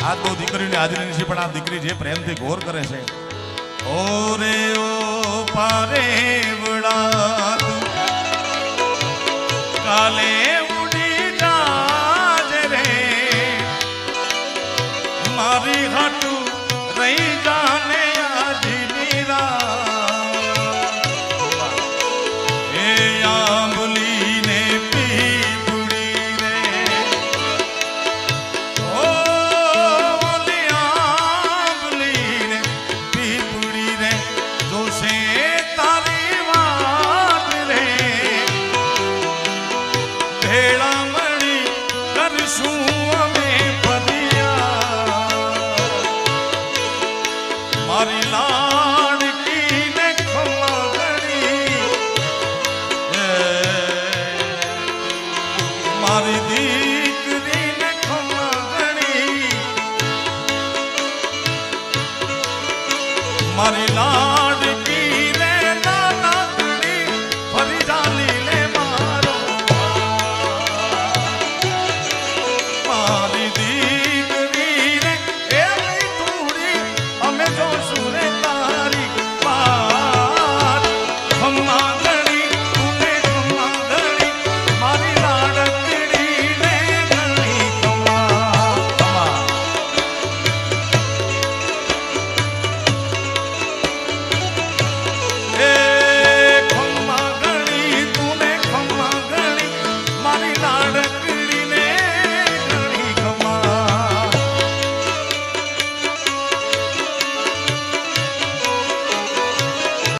આજ બહુ દીકરીની હાજરી નથી પણ આ દીકરી જે પ્રેમથી ઘોર કરે છે ઓરે ઓ પારે વડા કાલે ઉડી જાજે રે મારી હાટું રહી જાને આજની રાત એ આંબલીને પીપુડી રે ઓ ઓલી આંબલીને પીપુડી રે જોશે તારી વાત રે ભેળા મળી કરશું